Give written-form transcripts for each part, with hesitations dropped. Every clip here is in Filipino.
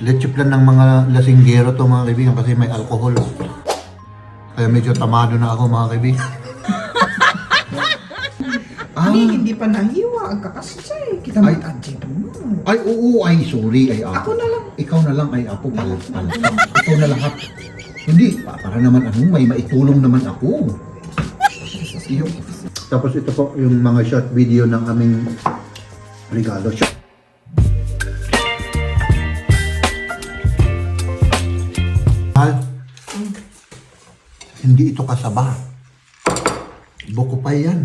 Leche plan ng mga lasinggero to mga kaibigan kasi may alcohol. Kaya medyo tamado na ako mga kaibigan. Hindi pa nahiwa. Ang kakasya eh. Kita Ay. may adjip mo. Ay, oo, ay, sorry, ay, Ako na lang. Ikaw na lang, ay, apo, ikaw na lahat. Hindi, para naman ano, may maitulong naman ako. Tapos ito po yung mga short video ng aming regalo. Hindi ito kasaba. Buko pa yan.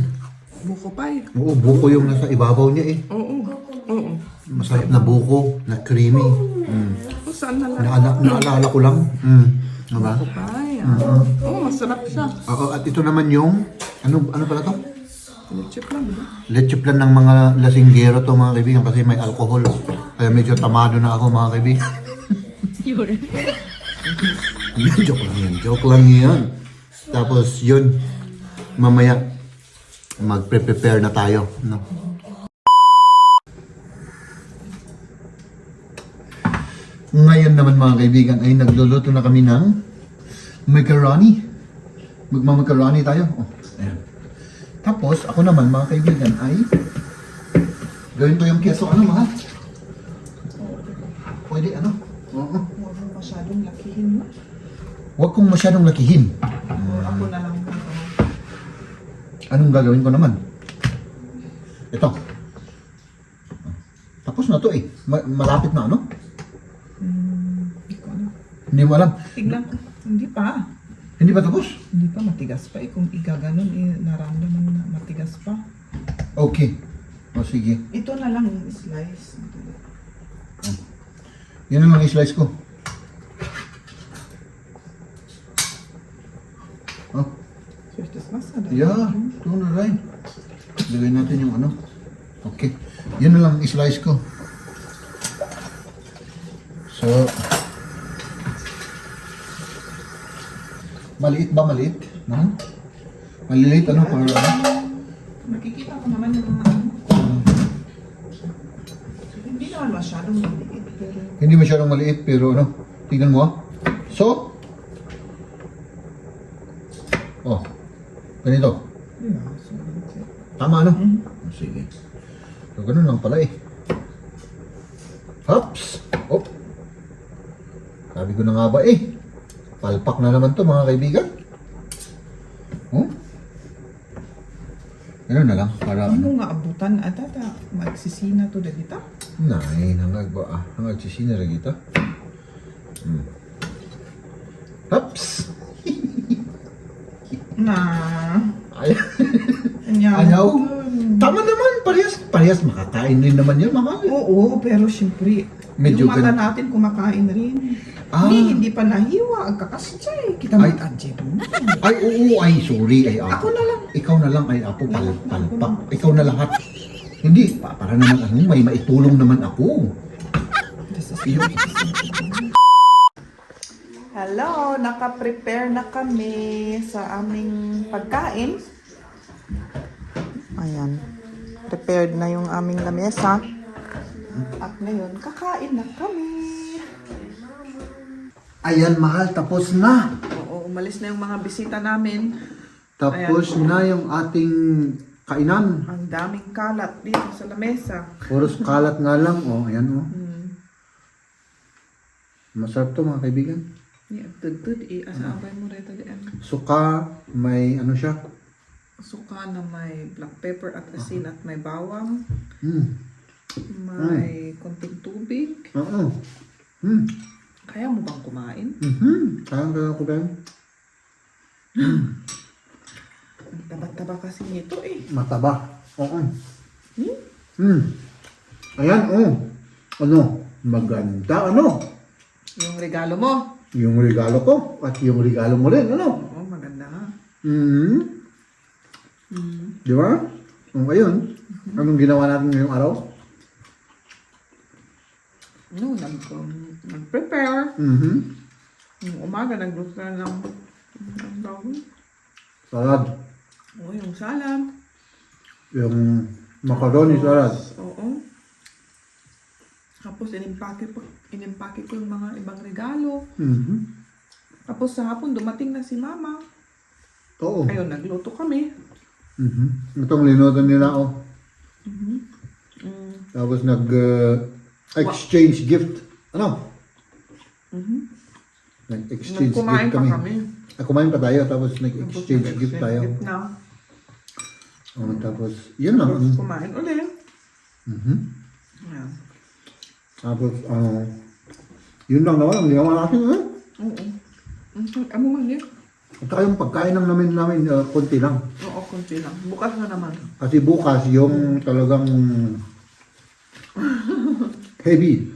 Buko pa eh. Oo, buko yung nasa ibabaw niya eh. Oo. Oo. Masarap na buko, na creamy. O, saan na lang? Naalala ko lang. Diba? Buko pa eh. Oo, masarap siya. Oo, at ito naman yung, ano pala to? Leche lang, diba? Leche plan ng mga lasinggero to mga kaibigan kasi may alcohol. Kaya medyo tamado na ako mga kaibigan. Joke lang yan. Joke lang yan. Tapos yun, mamaya magpe-prepare na tayo. No? Ngayon naman mga kaibigan ay nagluluto na kami ng macaroni. Magmamacaroni tayo. Oh, ayan. Tapos ako naman mga kaibigan ay gawin ko yung keso. Ano mga? Pwede ano? Oo. Huwag mo masyadong lakihin mo. Huwag kong masyadong lakihin. Ako na lang. Anong gagawin ko naman? Ito. Tapos na to eh. Malapit na ano? Hindi ko alam. Hindi mo alam. Tignan ko. Hindi pa. Hindi ba tapos? Hindi pa, matigas pa eh. Kung igaganon, naramdaman na matigas pa. Okay. O sige. Ito na lang yung slice. Yan na lang i-slice ko. Oh. Swerte sa masa. Yeah. Ito na rin. Lagay natin yung ano. Okay. Yan na lang i-slice ko. So. Maliit ba? Maliit? Maliliit ano? Para ano? Nakikita ko naman yung mga ano. Hindi naman masyadong maliit. Pero Hindi masyadong maliit pero ano? Tingnan mo ah. So. Oh. Ganito. yeah, so, Tama ano? Oh, sige. So ganun lang pala eh. Hops! Oh. Sabi ko na nga ba eh. Palpak na naman to mga kaibigan. Oh. Ganun na lang para ano nga abutan at magsisina to dagita? Nay, hangag sisina rin kita. Hops! Na. Ay. Ayaw. Ayaw. Tama naman, parehas makakain din naman yan, mga. Oo, pero syempre, Medyo yung mata natin kumakain rin. Hindi pa nahiwa. Ang kakasya eh. Kita may adjip mo. Ay, oo, ay, sorry, ay, Ako na lang. Ikaw na lang, ay, apo, palpak. Ikaw na lahat. Hindi, para naman ano, may maitulong naman ako. Hello, naka-prepare na kami sa aming pagkain. Ayan. Prepared na yung aming lamesa. At ngayon, kakain na kami. Ayan, mahal, tapos na. Oo, umalis na yung mga bisita namin. Tapos na yung ating kainan. Ang daming kalat dito sa lamesa. Puros kalat nga lang, oh, ayan, oh. Masarap to, mga kaibigan. Yeah, tudtud asabay mo rito diyan. Suka, may ano siya. Suka na may black pepper at asin at may bawang. May konting tubig. Oo. Kaya mo bang kumain? Kaya ko ba? Ang taba-taba kasi nito eh. Mataba. Oo. Ayan, oh. Ano? Maganda, ano? Yung regalo mo. Yung regalo ko at yung regalo mo rin, ano? Oo, maganda nga. Di ba? O, ngayon, anong ginawa natin ngayong araw? No, nag-prepare. Yung umaga, nagluto na ng Salad. Oo, yung salad. Yung macaroni salad. Oo. Tapos inimpake ko yung mga ibang regalo. Mhm. Tapos sa hapon dumating na si Mama. Oo. Ayun, nagluto kami. Mhm. Itong linutan nila, oh. Tapos exchange gift. Ano? Nag-exchange Kumain gift pa kami. kami. Kumain pa tayo, tapos Tapos nag-exchange gift tayo. gift na. Oh, tapos, yun lang. Tapos kumain ulit. Mhm. Ayan. Tapos, yun lang naman. Ang ginawa natin, eh. Oo. Amo man yun. At saka yung pagkain ng namin, konti lang. Oo, konti lang. Bukas na naman. Kasi bukas, yung talagang heavy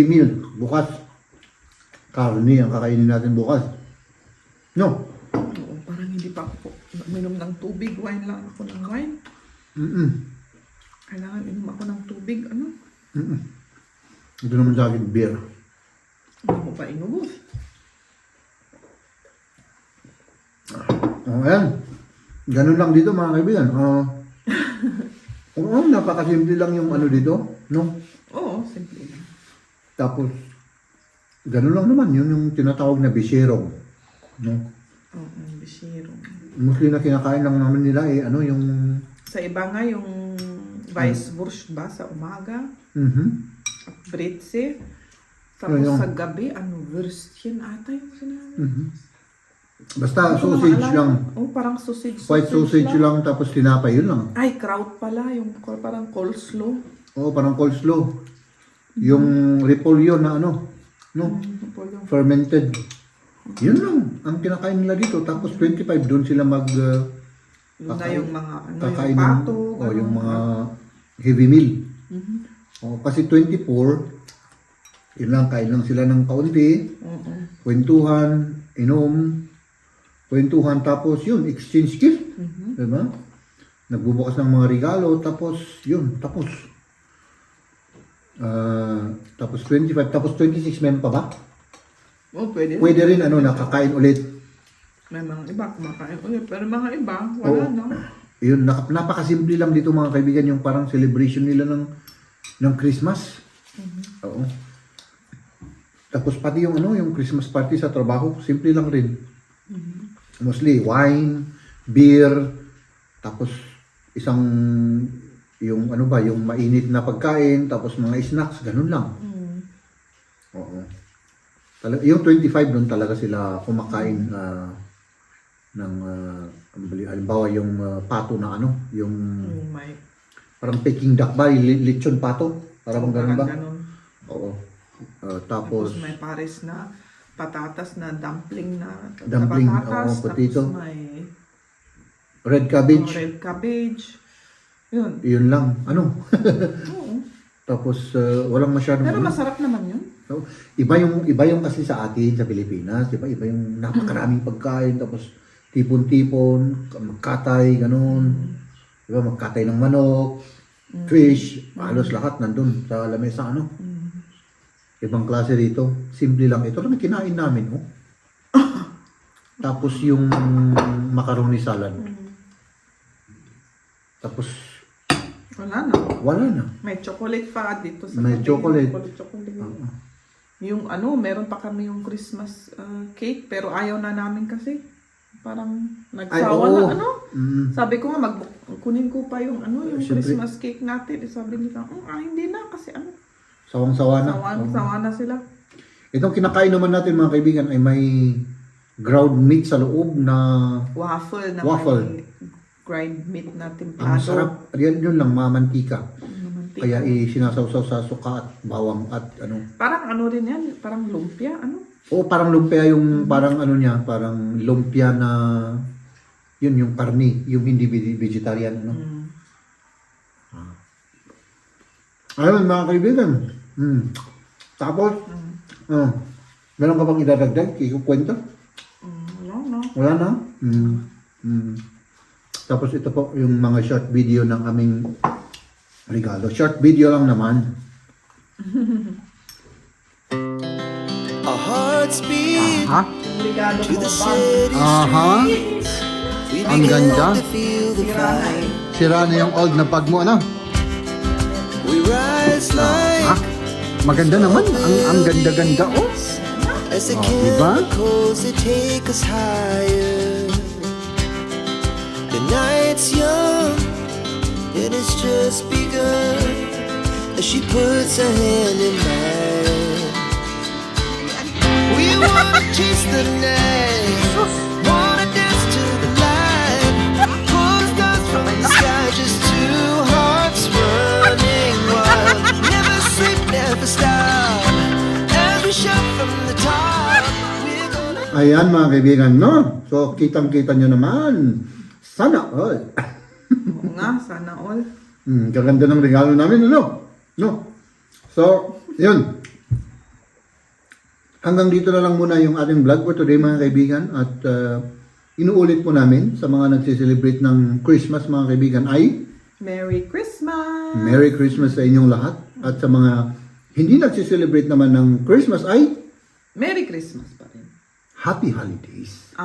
meal. Bukas, karne ang kakainin natin bukas. No? Oo, parang hindi pa ako minom ng tubig. Wine lang ako ng wine. Mm-mm. Kailangan inom ako ng tubig. Ano? Mm-mm. Ito naman sa akin, beer. Hindi mo pa inubos. Oh, ayan. Ganun lang dito mga kaibigan. Oo, napakasimple lang yung ano dito. No? Oo, simple lang. Tapos, ganun lang naman. Yun yung tinatawag na bisyerong. No? Oo, bisiro. Mostly na kinakain lang naman nila yung... Sa iba nga yung Weisswurst ba sa umaga? Mhm. At bretze. Tapos Ayun. sa gabi, Würstchen ata yung sinabi. Mhm. Basta Hindi ko sausage maalala. lang. Oh, parang sausage. White sausage lang, tapos tinapay, yun lang. Ay, kraut pala. Yung parang coleslaw. Oo, parang coleslaw. Yung repolyo na no? Fermented. Yun lang, ang kinakain nila dito. Tapos 25, doon sila Yun na yung mga, kakain yung pato. o yung mga heavy meal. O, kasi 24, yun lang, kain lang sila ng kaunti. Kwentuhan, inom, kwentuhan, tapos yun, exchange gift. Diba? Nagbubukas ng mga regalo, tapos yun, tapos. Tapos 25, tapos 26, meron pa ba? Oh, pwede. Pwede rin, nakakain ulit. May mga iba kumakain ulit. Pero mga iba, wala Oo. na. Yun, napakasimple lang dito mga kaibigan, yung parang celebration nila ng Christmas. Oo. Tapos pati yung yung Christmas party sa trabaho, simple lang rin. Mostly wine, beer, tapos isang yung yung mainit na pagkain, tapos mga snacks, ganun lang. Oo. Yung 25 doon talaga sila kumakain ng halimbawa yung pato na yung May parang Peking duck ba, lechon pato, parang ganun ba? ganun. Oo. Tapos Tapos may pares na patatas na dumpling na Dumpling, patatas. oo, potato. Tapos may red cabbage, red cabbage. Yun. yun lang. Oo. Tapos walang masyadong Pero masarap naman yun. So, iba yung kasi sa atin sa Pilipinas, iba yung napakaraming pagkain, tapos tipon-tipon, magkatay, ganun. Diba, magkatay ng manok, fish, halos lahat nandun sa lamesa, Ibang klase rito. Simple lang ito. Lang kinain namin, Tapos yung macaroni salad. Tapos, Wala na. wala na. May chocolate pa dito sa May tabi. chocolate. Chocolate. Yung meron pa kami yung Christmas cake, pero ayaw na namin kasi. Parang nagsawa oo. na, Sabi ko nga, kunin ko pa yung yung Siyempre. Christmas cake natin. Sabi nila, hindi na kasi Sawang-sawa na. sawa na sila. Itong kinakain naman natin mga kaibigan ay may ground meat sa loob na Waffle na Waffle. may grind meat na ang templado. sarap. Yun lang, mamantika. Mantika. Kaya sinasawsaw sa suka at bawang at Parang rin yan, parang lumpia, O parang lumpia yung parang niya, parang lumpia na yun yung karni, yung hindi vegetarian Ayun mga kaibigan. Tapos meron ka bang idadagdag? Ikukwento? Wala na? Tapos ito po yung mga short video ng aming regalo. Short video lang naman. Our hearts beat Regalo to mo the ba? city Aha. streets. We Ang ganda. begin to feel the Sira na fire. eh. Sira na yung old na pag mo, We ride Just like Maganda naman. Ang ganda-ganda, oh. as the Oh, diba? chemicals that take us higher. The night's young, it has just begun. As she puts her hand in mine, we wanna chase the night, wanna dance to the light, pull stars from the sky, just two hearts running wild. Never sleep, never stop, as we shout from the top. We're gonna Ayan mga kaibigan, no? So, kitang-kita nyo naman. Sana all. Oo nga, sana all. Kaganda ng regalo namin, ano? No? So, yun. Hanggang dito na lang muna yung ating vlog for today mga kaibigan. At inuulit po namin sa mga nagsiselebrate ng Christmas mga kaibigan ay Merry Christmas! Merry Christmas sa inyong lahat. At sa mga hindi nagsiselebrate naman ng Christmas ay Merry Christmas pa rin. Happy Holidays.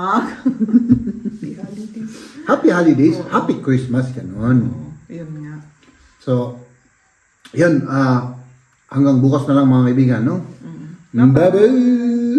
Reality. Happy Holidays, Happy Christmas, ganun. Yun nga. So, yan, hanggang bukas na lang mga kaibigan, no? Bye-bye!